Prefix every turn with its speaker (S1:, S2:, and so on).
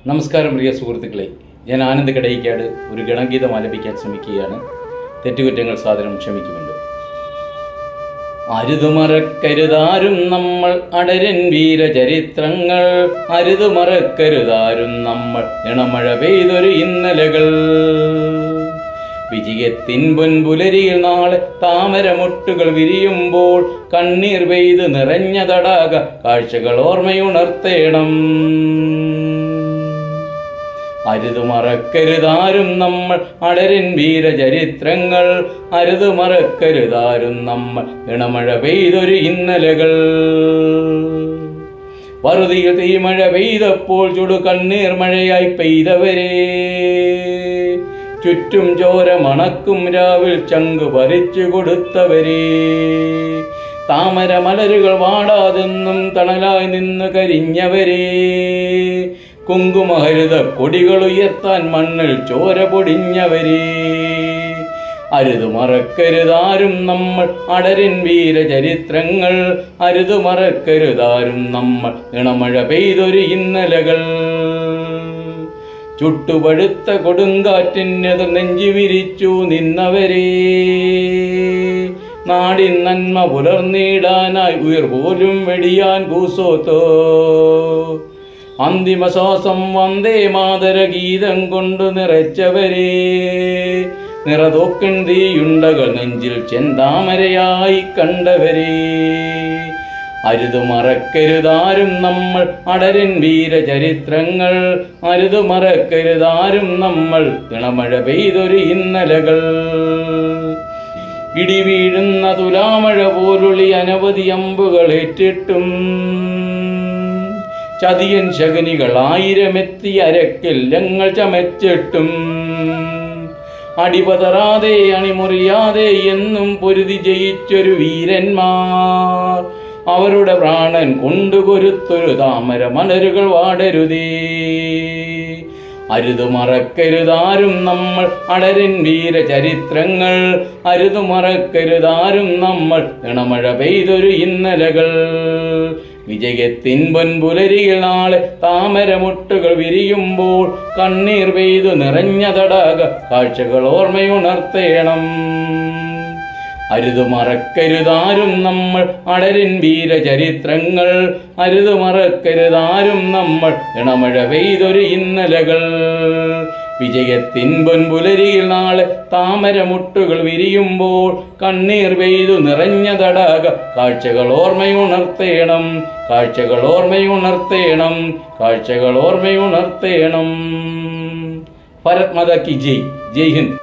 S1: നമസ്കാരം പ്രിയ സുഹൃത്തുക്കളെ, ഞാൻ ആനന്ദ് കടയിക്കാട് ഒരു ഗണഗീതം ആലപിക്കാൻ ശ്രമിക്കുകയാണ്. തെറ്റുകുറ്റങ്ങൾ സാധനം ക്ഷമിക്കുമല്ലോ. അരുതുമറക്കരുതാരും നമ്മൾ അടരൻ വീരചരിത്രങ്ങൾ, അരുതുമറക്കരുതാരും നമ്മൾ ഇണമഴ പെയ്തൊരു ഇന്നലകൾ. വിജയത്തിൻ പൊൻപുലരിയിൽ നാളെ താമരമൊട്ടുകൾ വിരിയുമ്പോൾ കണ്ണീർ പെയ്ത് നിറഞ്ഞ തടാക കാഴ്ചകൾ ഓർമ്മയുണർത്തേണം. അരുതുമറക്കരുതാരും നമ്മൾ അടരൻ വീരചരിത്രങ്ങൾ, അരുതുമറക്കരുതാരും നമ്മൾ ഇണമഴ പെയ്തൊരു ഇന്നലകൾ. വറുതിയിൽ തീമഴ പെയ്തപ്പോൾ ചുടു കണ്ണീർ മഴയായി പെയ്തവരെ, ചുറ്റും ചോര മണക്കും രാവിൽ ചങ്കു പറിച്ചു കൊടുത്തവരെ, താമര മലരുകൾ വാടാതെന്നും തണലായി നിന്ന് കരിഞ്ഞവരെ, കുങ്കുമഹരിത കൊടികൾ ഉയർത്താൻ മണ്ണിൽ ചോര പൊടിഞ്ഞവരെ, അരുതുമറക്കരുതാരും നമ്മൾ അടരൻ വീരചരിത്രങ്ങൾ, അരുതുമറക്കരുതാരും നമ്മൾ ഇണമഴ പെയ്തൊരു ഇന്നലകൾ. ചുട്ടുപഴുത്ത കൊടുങ്കാറ്റിനെതിർ നെഞ്ചു വിരിച്ചു നിന്നവരെ, നാടിൻ നന്മ പുലർന്നിടാനായി ഉയർ പോലും വെടിയാൻ കൂസോത്തോ, അന്തിമ ശ്വാസം വന്ദേ മാതര ഗീതം കൊണ്ടു നിറച്ചവരെ, നിറതോക്കൻ തീയുണ്ടകൾ നെഞ്ചിൽ ചെന്താമരയായി കണ്ടവരെ, അരുതുമറക്കരുതാരും നമ്മൾ അടരൻ വീരചരിത്രങ്ങൾ, അരുതുമറക്കരുതാരും നമ്മൾ ഇണമഴ പെയ്തൊരു ഇന്നലകൾ. ഇടിവീഴുന്ന തുലാമഴ പോലുള്ളി അനവധി അമ്പുകൾ ഏറ്റിട്ടും, ചതിയൻ ശകുനികൾ ആയിരമെത്തി അരക്കിൽ ഞങ്ങൾ ചമച്ചിട്ടും, അടിപതറാതെ അണിമുറിയാതെ എന്നും പൊരുതി ജയിച്ചൊരു വീരന്മാർ, അവരുടെ പ്രാണൻ കൊണ്ടുകൊരുത്തൊരു താമര മലരുകൾ വാടരുതേ. അരുതുമറക്കരുതാരും നമ്മൾ അടരൻ വീരചരിത്രങ്ങൾ, അരുതുമറക്കരുതാരും നമ്മൾ ഇണമഴ പെയ്തൊരു ഇന്നലകൾ. വിജയത്തിൻ പൊൻപുലരിയിൽ നാളെ താമരമൊട്ടുകൾ വിരിയുമ്പോൾ കണ്ണീർ പെയ്തു നിറഞ്ഞ തടാക കാഴ്ചകൾ ഓർമ്മയുണർത്തേണം. അരുതുമറക്കരുതാരും നമ്മൾ അടരൻ വീരചരിത്രങ്ങൾ, അരുതുമറക്കരുതാരും നമ്മൾ ഇണമഴ പെയ്തൊരു ഇന്നലകൾ. വിജയത്തിൻ പൊൻപുലരിയിൽ നാളെ താമരമുട്ടുകൾ വിരിയുമ്പോൾ കണ്ണീർ പെയ്തു നിറഞ്ഞ തടാക കാഴ്ചകൾ ഓർമ്മയുണർത്തേണം, കാഴ്ചകൾ ഓർമ്മയുണർത്തേണം, കാഴ്ചകൾ ഓർമ്മയുണർത്തേണം. ഭാരത് മാതാ കി ജയ്. ജയ് ഹിന്ദ്.